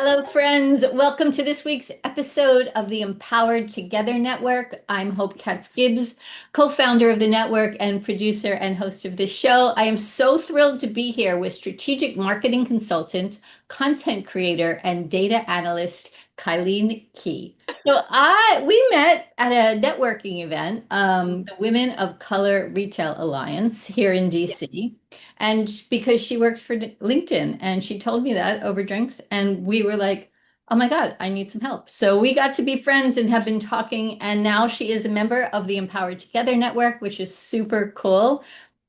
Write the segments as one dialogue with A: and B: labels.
A: Hello, friends. Welcome to this week's episode of the Empowered Together Network. I'm Hope Katz Gibbs, co-founder of the network and producer and host of this show. I am so thrilled to be here with strategic marketing consultant, content creator, and data analyst, Kylene Ye. We met at a networking event, the Women of Color Retail Alliance here in DC. And because she works for LinkedIn, and she told me that over drinks, and we were like, oh my God, I need some help. So we got to be friends and have been talking, and now she is a member of the Empowered Together Network, which is super cool.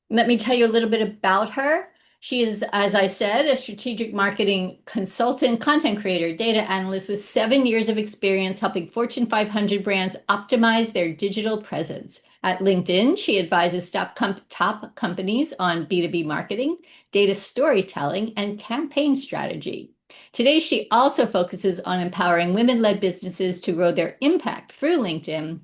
A: Let me tell you a little bit about her. She is, as I said, a strategic marketing consultant, content creator, data analyst with 7 years of experience helping Fortune 500 brands optimize their digital presence. At LinkedIn, she advises top companies on B2B marketing, data storytelling, and campaign strategy. Today, she also focuses on empowering women-led businesses to grow their impact through LinkedIn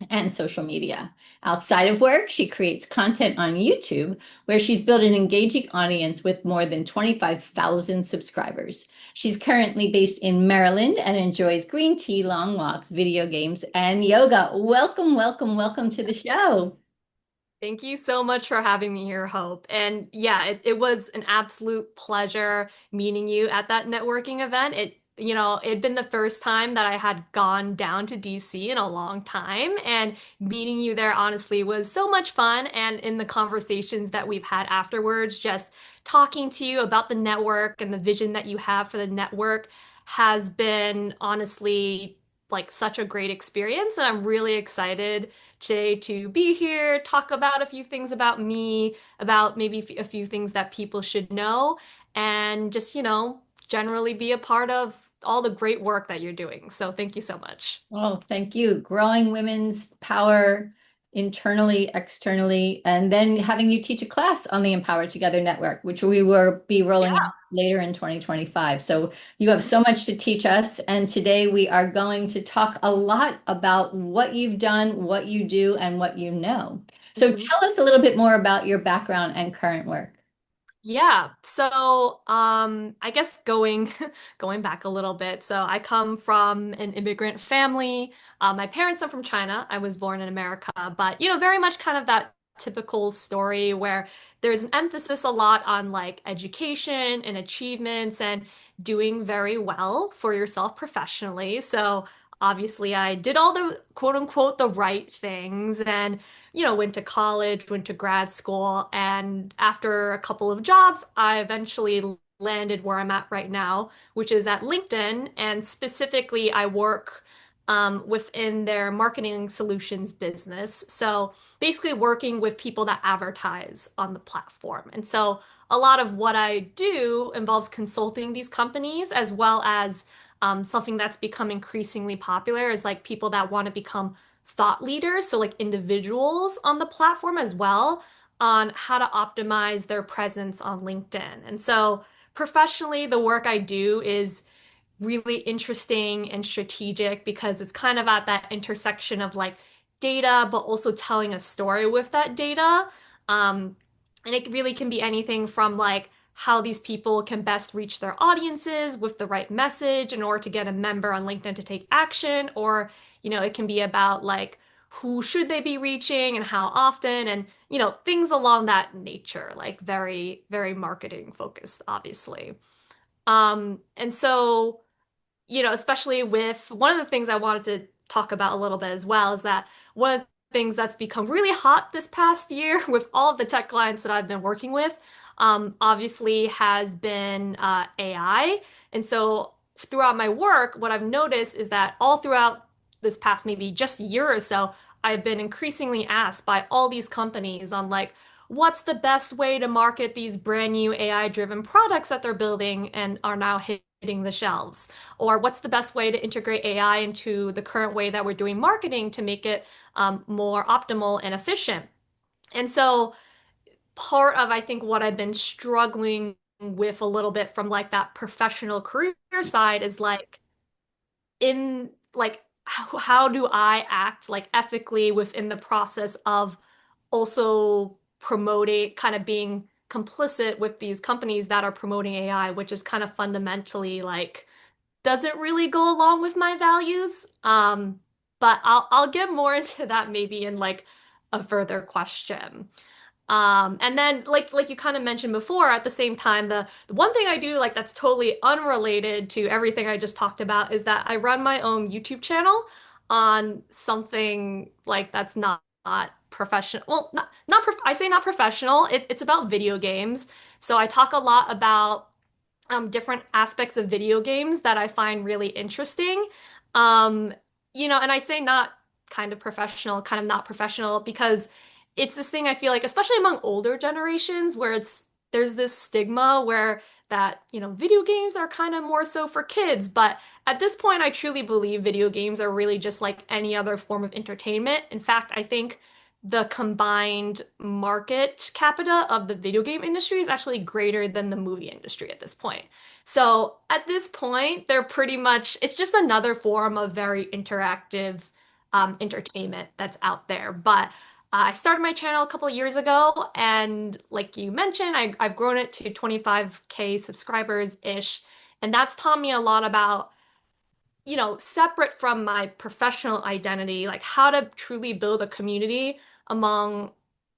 A: and social media. Outside of work, she creates content on YouTube where she's built an engaging audience with more than 25,000 subscribers. She's currently based in Maryland and enjoys green tea, long walks, video games, and yoga. Welcome, welcome, welcome to the show.
B: Thank you so much for having me here, Hope. And yeah, it was an absolute pleasure meeting you at that networking event. It'd been the first time that I had gone down to DC in a long time, and meeting you there honestly was so much fun. And in the conversations that we've had afterwards, just talking to you about the network and the vision that you have for the network has been honestly like such a great experience. And I'm really excited today to be here, talk about a few things about me, about maybe a few things that people should know, and just, generally be a part of all the great work that you're doing. So thank you so much.
A: Oh, thank you. Growing women's power internally, externally, and then having you teach a class on the Empowered Together Network, which we will be rolling out later in 2025. So you have so much to teach us. And today we are going to talk a lot about what you've done, what you do, and what you know. So
B: Yeah.
A: tell us a little bit more about your background and current work.
B: Yeah. So, I guess going going back a little bit. So, I come from an immigrant family. My parents are from China. I was born in America, but very much kind of that typical story where there's an emphasis a lot on like education and achievements and doing very well for yourself professionally. So, obviously, I did all the quote unquote the right things and went to college, went to grad school, and after a couple of jobs, I eventually landed where I'm at right now, which is at LinkedIn. And specifically, I work within their marketing solutions business. So basically, working with people that advertise on the platform. And so a lot of what I do involves consulting these companies as well as something that's become increasingly popular is like people that want to become thought leaders, so like individuals on the platform as well, on how to optimize their presence on LinkedIn. And so professionally, the work I do is really interesting and strategic because it's kind of at that intersection of like data, but also telling a story with that data. Um, and it really can be anything from like how these people can best reach their audiences with the right message in order to get a member on LinkedIn to take action, or, it can be about like who should they be reaching and how often, and, things along that nature, like very, very marketing focused, obviously. And so especially with one of the things I wanted to talk about a little bit as well is that one of the things that's become really hot this past year with all of the tech clients that I've been working with, obviously has been AI. And so throughout my work, what I've noticed is that all throughout this past maybe just year or so, I've been increasingly asked by all these companies on like, what's the best way to market these brand new AI-driven products that they're building and are now hitting the shelves? Or what's the best way to integrate AI into the current way that we're doing marketing to make it more optimal and efficient? And so part of, I think, what I've been struggling with a little bit from like that professional career side is like in like how do I act like ethically within the process of also promoting, kind of being complicit with these companies that are promoting AI, which is kind of fundamentally like doesn't really go along with my values. But I'll get more into that maybe in like a further question. And then like you kind of mentioned before, at the same time, the one thing I do like that's totally unrelated to everything I just talked about is that I run my own YouTube channel on something like that's not professional. Well, not prof I say not professional. It's about video games. So I talk a lot about different aspects of video games that I find really interesting. Um, and I say not kind of professional, kind of not professional, because it's this thing I feel like, especially among older generations, where there's this stigma where video games are kind of more so for kids. But at this point, I truly believe video games are really just like any other form of entertainment. In fact, I think the combined market capita of the video game industry is actually greater than the movie industry at this point. So at this point, they're pretty much, it's just another form of very interactive entertainment that's out there. But I started my channel a couple of years ago, and like you mentioned, I've grown it to 25K subscribers-ish. And that's taught me a lot about separate from my professional identity, like how to truly build a community among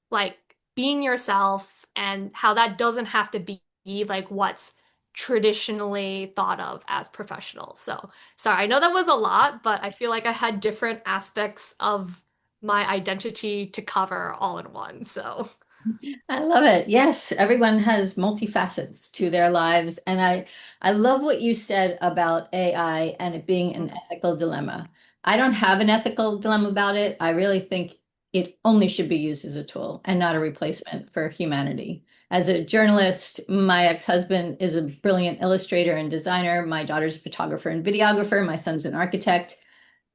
B: like being yourself and how that doesn't have to be like what's traditionally thought of as professional. So, sorry, I know that was a lot, but I feel like I had different aspects of my identity to cover all in one. So,
A: I love it. Yes, everyone has multifacets to their lives. And I love what you said about AI and it being an ethical dilemma. I don't have an ethical dilemma about it. I really think it only should be used as a tool and not a replacement for humanity. As a journalist, my ex-husband is a brilliant illustrator and designer. My daughter's a photographer and videographer. My son's an architect.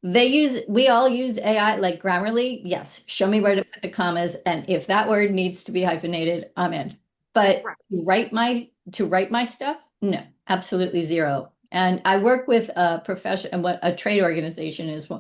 A: We all use AI like Grammarly. Yes, show me where to put the commas. And if that word needs to be hyphenated, I'm in. But
B: right.
A: to write my stuff, no, absolutely zero. And I work with a profession and what a trade organization is,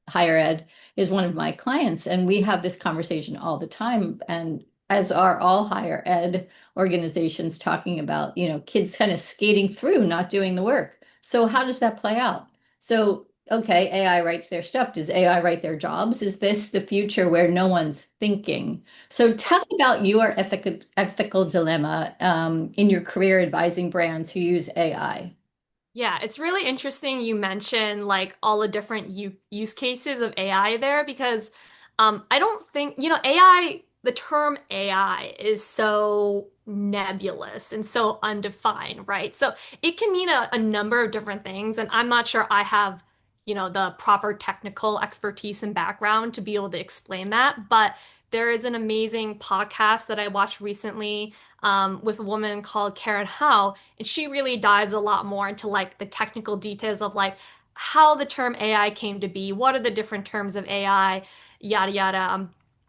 A: higher ed is one of my clients. And we have this conversation all the time. And as are all higher ed organizations talking about, kids kind of skating through, not doing the work. So how does that play out? So okay, AI writes their stuff. Does AI write their jobs? Is this the future where no one's thinking? So tell me about your ethical dilemma in your career advising brands who use AI.
B: Yeah, it's really interesting you mention like all the different u use cases of AI there because I don't think, AI, the term AI is so nebulous and so undefined, right? So it can mean a number of different things, and I'm not sure I have, the proper technical expertise and background to be able to explain that, but there is an amazing podcast that I watched recently with a woman called Karen Howe, and she really dives a lot more into like the technical details of like how the term AI came to be, what are the different terms of AI, yada yada,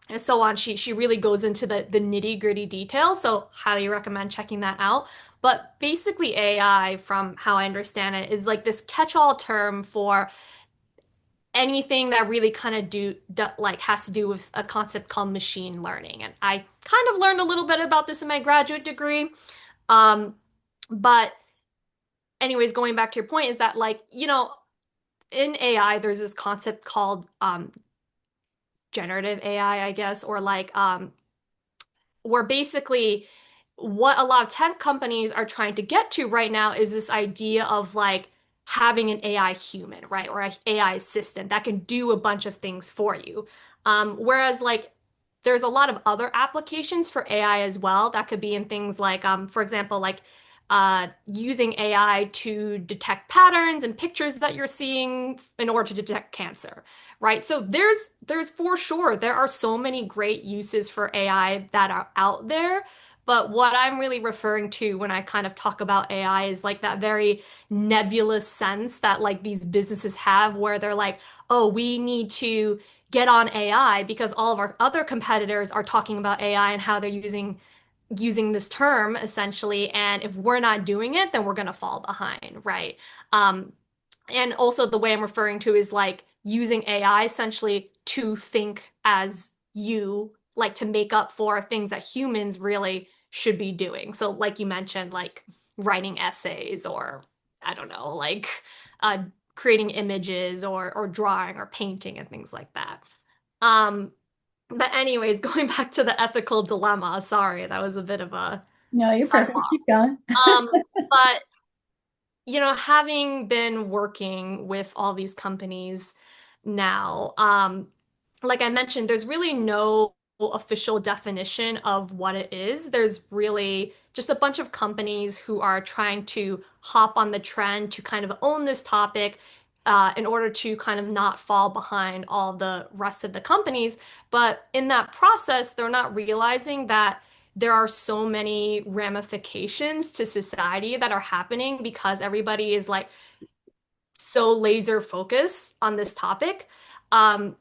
B: and so on. She really goes into the nitty-gritty details, so highly recommend checking that out. But basically, AI, from how I understand it, is like this catch-all term for anything that really kind of like has to do with a concept called machine learning. And I kind of learned a little bit about this in my graduate degree. Um, but anyways, going back to your point is that like, in AI, there's this concept called generative AI, I guess, or like where basically what a lot of tech companies are trying to get to right now is this idea of like having an AI human, right? Or an AI assistant that can do a bunch of things for you. Whereas like there's a lot of other applications for AI as well that could be in things like, for example, like using AI to detect patterns and pictures that you're seeing in order to detect cancer, right? So there's for sure there are so many great uses for AI that are out there. But what I'm really referring to when I kind of talk about AI is like that very nebulous sense that like these businesses have where they're like, oh, we need to get on AI because all of our other competitors are talking about AI and how they're using this term essentially, and if we're not doing it then we're going to fall behind, right? um and also the way I'm referring to is like using AI essentially to think as you, like to make up for things that humans really should be doing. So like you mentioned, like writing essays or I don't know, like uh, creating images or drawing or painting and things like that. Um, but anyways, going back to the ethical dilemma, sorry, that was a bit of a
A: No, you're perfect.
B: sidebar.
A: Keep going.
B: But having been working with all these companies now, like I mentioned, there's really no official definition of what it is. There's really just a bunch of companies who are trying to hop on the trend to kind of own this topic, in order to kind of not fall behind all the rest of the companies. But in that process, they're not realizing that there are so many ramifications to society that are happening because everybody is like so laser focused on this topic. Um,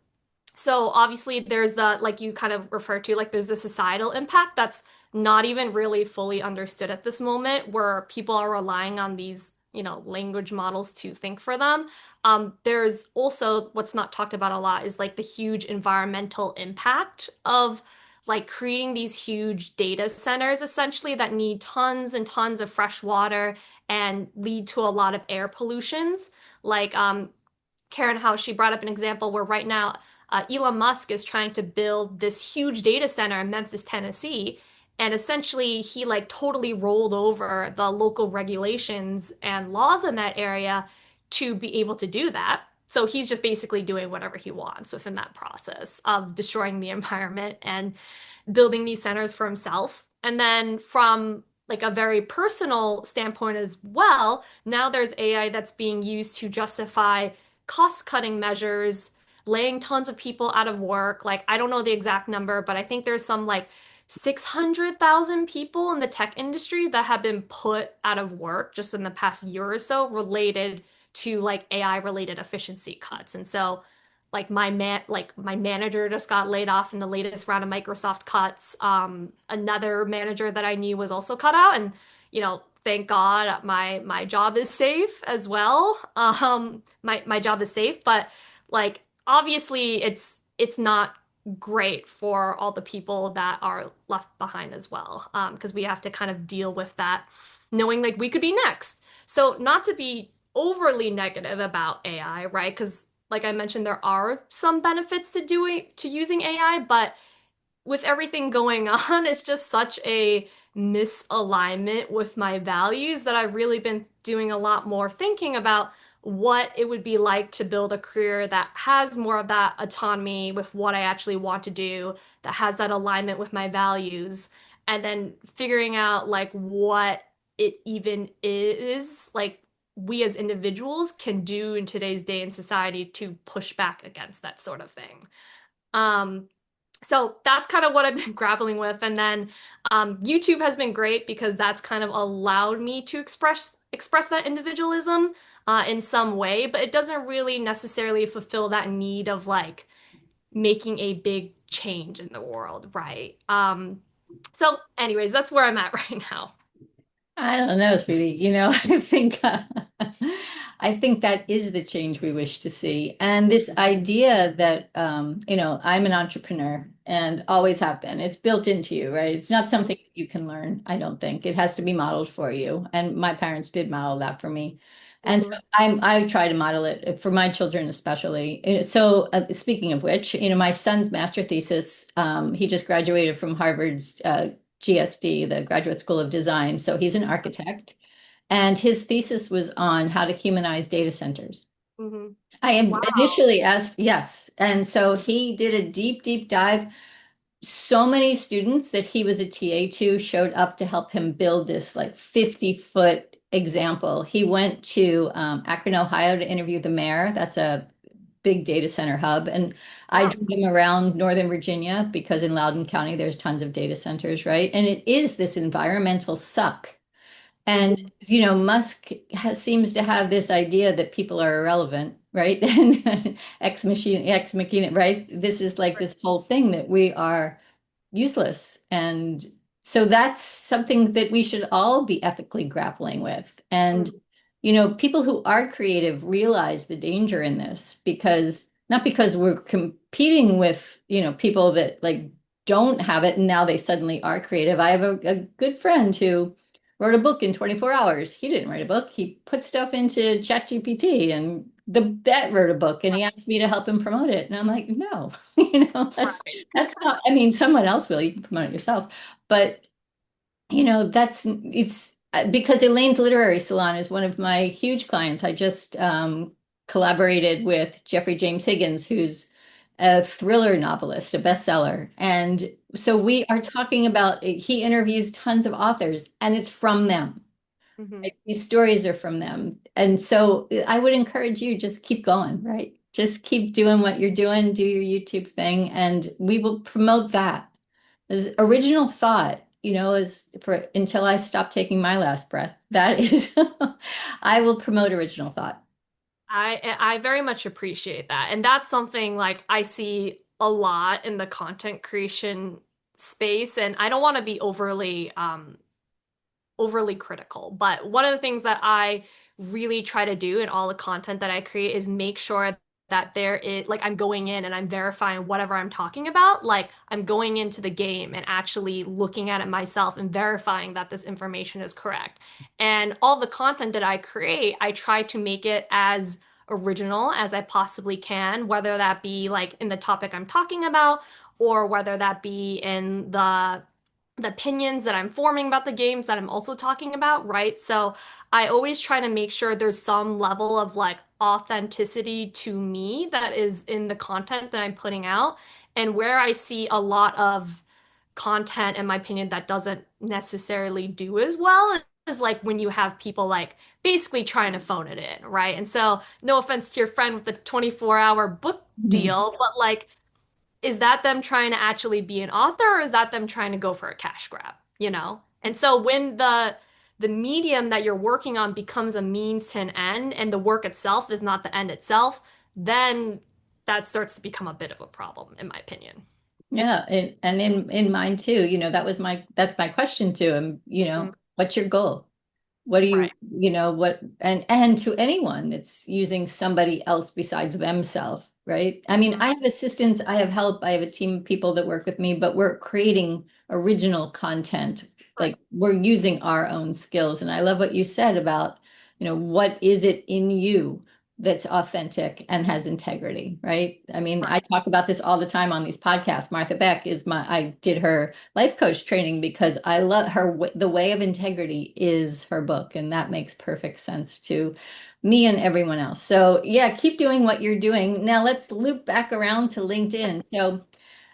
B: so obviously there's the, like you kind of referred to, like there's the societal impact that's not even really fully understood at this moment, where people are relying on these, language models to think for them. There's also what's not talked about a lot is like the huge environmental impact of like creating these huge data centers essentially that need tons and tons of fresh water and lead to a lot of air pollutions. Like Karen, how she brought up an example where right now Elon Musk is trying to build this huge data center in Memphis, Tennessee. And essentially, he like totally rolled over the local regulations and laws in that area to be able to do that. So he's just basically doing whatever he wants within that process of destroying the environment and building these centers for himself. And then from like a very personal standpoint as well, now there's AI that's being used to justify cost-cutting measures, laying tons of people out of work. Like, I don't know the exact number, but I think there's some like 600,000 people in the tech industry that have been put out of work just in the past year or so related to like AI related efficiency cuts. And so my manager just got laid off in the latest round of Microsoft cuts. Another manager that I knew was also cut out, and thank God my job is safe as well. My job is safe, but like obviously it's not great for all the people that are left behind as well. Because we have to kind of deal with that, knowing like we could be next. So not to be overly negative about AI, right? Because like I mentioned, there are some benefits to using AI, but with everything going on, it's just such a misalignment with my values that I've really been doing a lot more thinking about what it would be like to build a career that has more of that autonomy with what I actually want to do, that has that alignment with my values, and then figuring out like what it even is, like we as individuals can do in today's day in society to push back against that sort of thing. Um, so that's kind of what I've been grappling with. And then YouTube has been great because that's kind of allowed me to express that individualism in some way, but it doesn't really necessarily fulfill that need of like making a big change in the world, right? So anyways, that's where I'm at right now.
A: I don't know, sweetie. I think that is the change we wish to see. And this idea that I'm an entrepreneur and always have been. It's built into you, right? It's not something you can learn, I don't think. It has to be modeled for you. And my parents did model that for me. And so
B: Hmm.
A: I try to model it for my children, especially. So, speaking of which, my son's master thesis, he just graduated from Harvard's GSD, the Graduate School of Design. So he's an architect, and his thesis was on how to humanize data centers.
B: Hmm.
A: I
B: Wow.
A: initially asked, yes. And so he did a deep, deep dive. So many students that he was a TA to showed up to help him build this like 50-foot example. He went to Akron, Ohio to interview the mayor. That's a big data center hub. And I
B: Wow.
A: drove him around Northern Virginia because in Loudoun County, there's tons of data centers, right? And it is this environmental suck. And,
B: Hmm.
A: Seems to have this idea that people are irrelevant, right? And ex machina, right? This is like this whole thing that we are useless. And so that's something that we should all be ethically grappling with. And,
B: Hmm.
A: people who are creative realize the danger in this because not because we're competing with, people that like don't have it and now they suddenly are creative. I have a good friend who wrote a book in 24 hours. He didn't write a book. He put stuff into ChatGPT and that wrote a book and he asked me to help him promote it. And I'm like, no,
B: Right.
A: that's not, I mean, someone else will, you can promote it yourself. But that's it's because Elaine's Literary Salon is one of my huge clients. I just collaborated with Jeffrey James Higgins, who's a thriller novelist, a bestseller. And so we are talking about, he interviews tons of authors and it's from them.
B: Hmm.
A: Like, these stories are from them. And so I would encourage you just keep going, right? Just keep doing what you're doing, do your YouTube thing, and we will promote that. As original thought, is for until I stop taking my last breath. That is, I will promote original thought.
B: I very much appreciate that. And that's something like I see a lot in the content creation space. And I don't want to be overly critical, but one of the things that I really try to do in all the content that I create is make sure that there is like I'm going in and I'm verifying whatever I'm talking about. Like I'm going into the game and actually looking at it myself and verifying that this information is correct. And all the content that I create, I try to make it as original as I possibly can, whether that be like in the topic I'm talking about or whether that be in the opinions that I'm forming about the games that I'm also talking about, right? So I always try to make sure there's some level of like authenticity to me that is in the content that I'm putting out. And where I see a lot of content, in my opinion, that doesn't necessarily do as well is like when you have people like basically trying to phone it in, right? And so, no offense to your friend with the 24-hour book
A: Mhm.
B: deal, but like is that them trying to actually be an author or is that them trying to go for a cash grab, you know? And so when the medium that you're working on becomes a means to an end and the work itself is not the end itself, then that starts to become a bit of a problem, in my opinion.
A: Yeah, and in mine too, that's my question to him,
B: Mm.
A: what's your goal? What do
B: Right.
A: what, and to anyone that's using somebody else besides themselves, right? I mean,
B: Mhm.
A: I have assistants, I have help, I have a team of people that work with me, but we're creating original content.
B: Right.
A: Like we're using our own skills. And I love what you said about, what is it in you that's authentic and has integrity, right? I mean, I
B: Right.
A: talk about this all the time on these podcasts. Martha Beck I did her life coach training because I love her. The Way of Integrity is her book, and that makes perfect sense to me and everyone else. So, yeah, keep doing what you're doing. Now, let's loop back around to LinkedIn. So,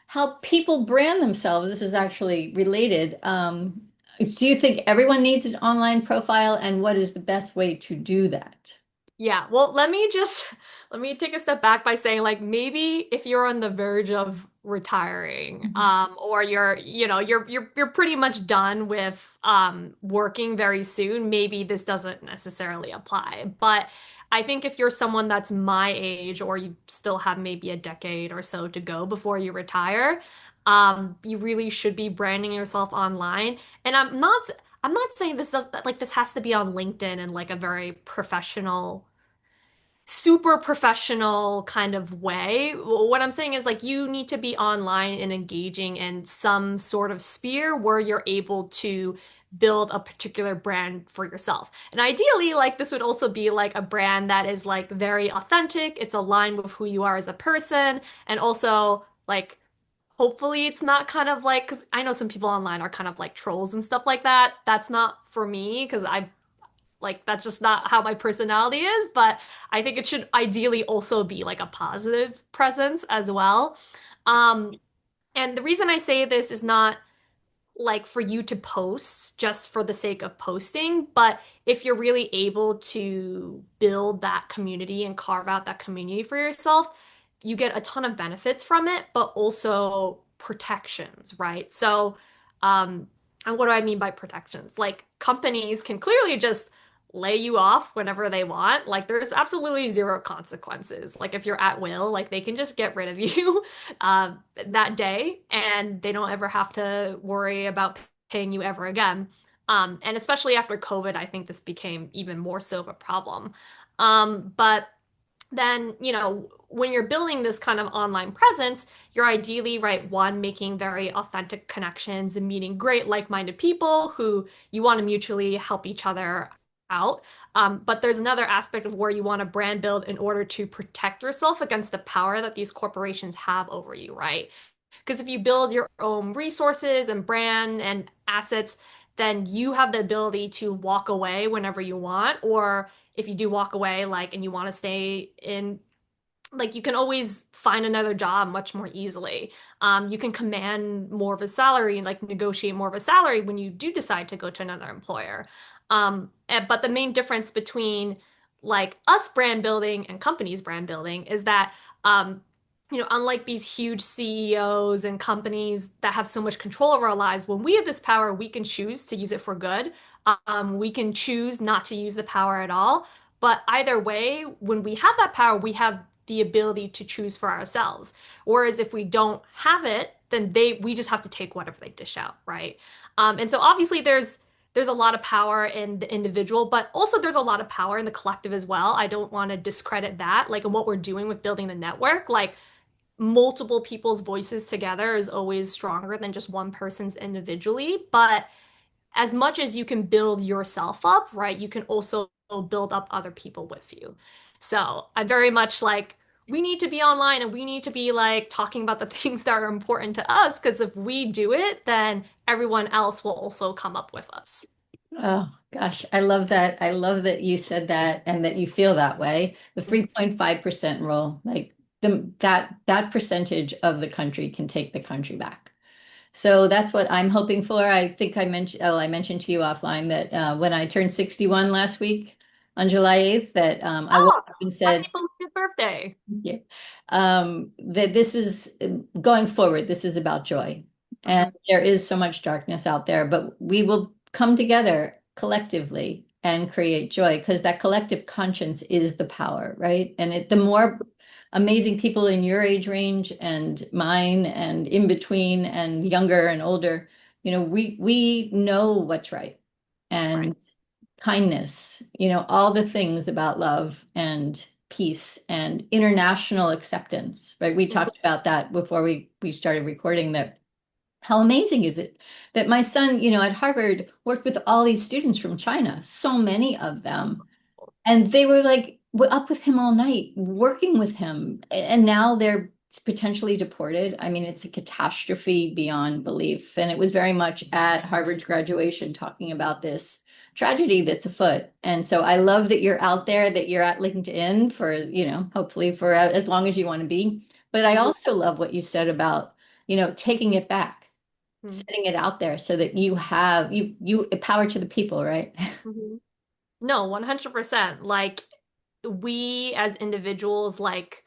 A: how people brand themselves, this is actually related. Do you think everyone needs an online profile, and what is the best way to do that?
B: Yeah, well, let me take a step back by saying like maybe if you're on the verge of retiring, or you're pretty much done with working very soon, maybe this doesn't necessarily apply. But I think if you're someone that's my age or you still have maybe a decade or so to go before you retire, you really should be branding yourself online. And I'm not saying this does like this has to be on LinkedIn in like a very super professional kind of way. What I'm saying is like you need to be online and engaging in some sort of sphere where you're able to build a particular brand for yourself. And ideally, like this would also be like a brand that is like very authentic, it's aligned with who you are as a person, and also like hopefully it's not kind of like because I know some people online are kind of like trolls and stuff like that. That's not for me because I like that's just not how my personality is, but I think it should ideally also be like a positive presence as well. Um, and the reason I say this is not like for you to post just for the sake of posting, but if you're really able to build that community and carve out that community for yourself, you get a ton of benefits from it, but also protections, right? So, and what do I mean by protections? Like companies can clearly just lay you off whenever they want. Like there's absolutely zero consequences. Like if you're at will, like they can just get rid of you that day and they don't ever have to worry about paying you ever again. And especially after COVID, I think this became even more so of a problem. But then, when you're building this kind of online presence, you're ideally, right, one, making very authentic connections and meeting great like-minded people who you want to mutually help each other out. But there's another aspect of where you want to brand build in order to protect yourself against the power that these corporations have over you, right? Because if you build your own resources and brand and assets, then you have the ability to walk away whenever you want. Or if you do walk away, like, and you want to stay in, like, you can always find another job much more easily. You can command more of a salary and like negotiate more of a salary when you do decide to go to another employer. But the main difference between like us brand building and companies brand building is that unlike these huge CEOs and companies that have so much control over our lives, when we have this power, we can choose to use it for good. We can choose not to use the power at all. But either way, when we have that power, we have the ability to choose for ourselves. Whereas if we don't have it, then we just have to take whatever they dish out, right? And so obviously there's a lot of power in the individual, but also there's a lot of power in the collective as well. I don't want to discredit that. Like in what we're doing with building the network, like multiple people's voices together is always stronger than just one person's individually. But as much as you can build yourself up, right, you can also build up other people with you. So I very much like we need to be online and we need to be like talking about the things that are important to us because if we do it, then everyone else will also come up with us.
A: Oh gosh, I love that. I love that you said that and that you feel that way. The 3.5% rule, like that percentage of the country can take the country back. So that's what I'm hoping for. I think I mentioned to you offline that when I turned 61 last week on July 8th, that I woke
B: Oh,
A: up and said,
B: happy belated birthday.
A: yeah. That this is going forward, this is about joy. And
B: Mhm,
A: there is so much darkness out there, but we will come together collectively and create joy because that collective conscience is the power, right? And the more amazing people in your age range and mine and in between and younger and older, we know what's right.
B: right.
A: And kindness, all the things about love and peace and international acceptance, right? We
B: Mhm.
A: talked about that before we started recording that. How amazing is it that my son, at Harvard worked with all these students from China, so many of them, and they were like up with him all night, working with him. And now they're potentially deported. I mean, it's a catastrophe beyond belief. And it was very much at Harvard's graduation talking about this tragedy that's afoot. And so I love that you're out there, that you're at LinkedIn for, hopefully for as long as you want to be. But I
B: Mhm,
A: also love what you said about, taking it back,
B: mhm,
A: setting it out there so that you power to the people, right?
B: mhm. No, 100%. Like we as individuals, like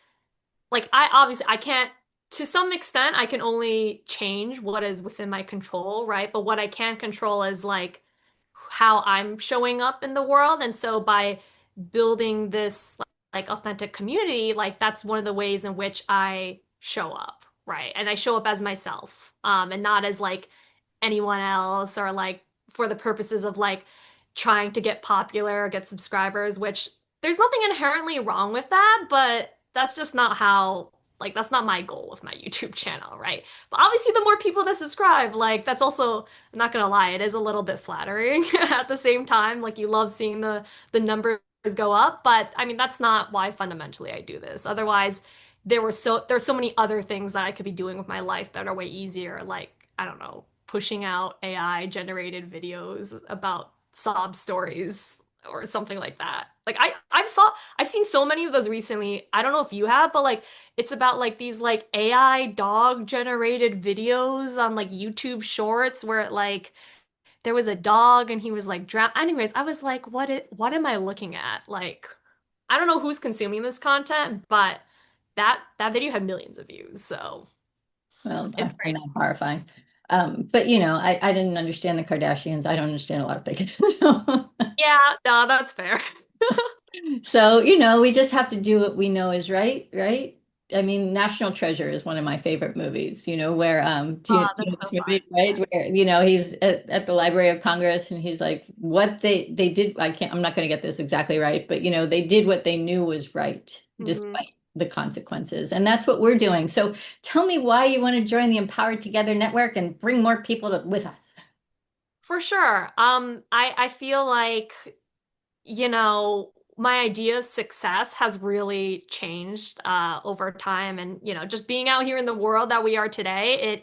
B: I obviously I can't to some extent I can only change what is within my control, right? But what I can control is like how I'm showing up in the world. And so by building this like authentic community, like that's one of the ways in which I show up, right? And I show up as myself, and not as like anyone else or like for the purposes of like trying to get popular or get subscribers, which there's nothing inherently wrong with that, but that's just not how like that's not my goal with my YouTube channel, right? But obviously the more people that subscribe, like that's also I'm not gonna lie, it is a little bit flattering at the same time. Like you love seeing the numbers go up, but I mean that's not why fundamentally I do this. Otherwise, there's so many other things that I could be doing with my life that are way easier, like I don't know, pushing out AI generated videos about sob stories or something like that. Like I've seen so many of those recently. I don't know if you have, but like it's about like these like AI dog generated videos on like YouTube Shorts where it like there was a dog and he was like drowned. Anyways, I was like, what am I looking at? Like, I don't know who's consuming this content, but that video had millions of views, so
A: Well, I
B: it's
A: find that
B: crazy.
A: horrifying. But I didn't understand the Kardashians. I don't understand a lot of things.
B: Yeah, no, that's fair.
A: So, we just have to do what we know is right, right? I mean, National Treasure is one of my favorite movies, where do
B: Oh,
A: you
B: that's
A: know this
B: so fun.
A: movie, right? Where, he's at the Library of Congress and he's like, what they did, I'm not going to get this exactly right, but they did what they knew was right,
B: Mhm.
A: despite the consequences. And that's what we're doing. So tell me why you want to join the Empowered Together network and bring more people with us.
B: For sure. I feel like, my idea of success has really changed over time. And, just being out here in the world that we are today,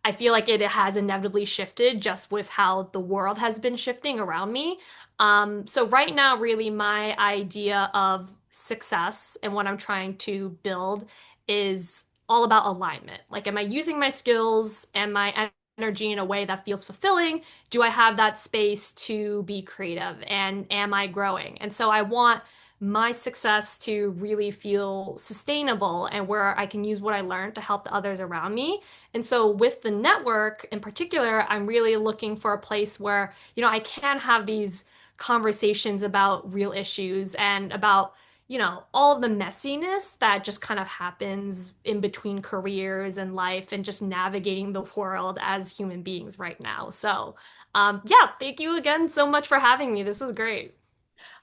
B: I feel like it has inevitably shifted just with how the world has been shifting around me. So right now, really, my idea of success and what I'm trying to build is all about alignment. Like, am I using my skills and my energy in a way that feels fulfilling? Do I have that space to be creative? And am I growing? And so I want my success to really feel sustainable and where I can use what I learned to help the others around me. And so with the network in particular, I'm really looking for a place where, I can have these conversations about real issues and about, all of the messiness that just kind of happens in between careers and life and just navigating the world as human beings right now. So, yeah, thank you again so much for having me. This was great.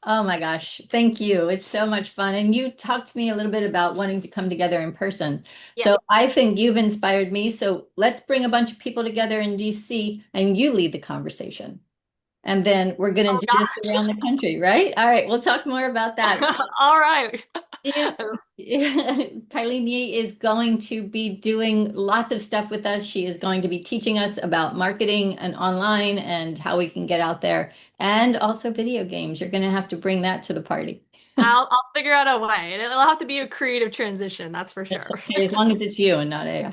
A: Oh my gosh, thank you. It's so much fun. And you talked to me a little bit about wanting to come together in person.
B: Yeah.
A: So I think you've inspired me. So let's bring a bunch of people together in DC and you lead the conversation. And then we're going
B: Oh,
A: to do this
B: God.
A: around the country, right? All right, we'll talk more about that.
B: All right.
A: Is Kylene Ye is going to be doing lots of stuff with us. She is going to be teaching us about marketing and online and how we can get out there and also video games. You're going to have to bring that to the party.
B: I'll figure out a way. It'll have to be a creative transition, that's for sure.
A: Okay, as long as it's you and not AI.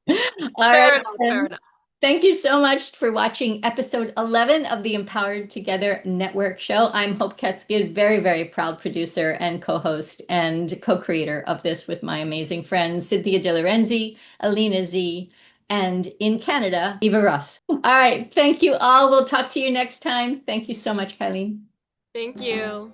A: All right,
B: Fair enough, fair
A: friends.
B: enough.
A: Thank you so much for watching episode 11 of the Empowered Together Network show. I'm Hope Katz, very, very proud producer and co-host and co-creator of this with my amazing friends, Cynthia De Lorenzi, Alina Z, and in Canada, Eva Ross. All right. Thank you all. We'll talk to you next time. Thank you so much, Kylene.
B: Thank you.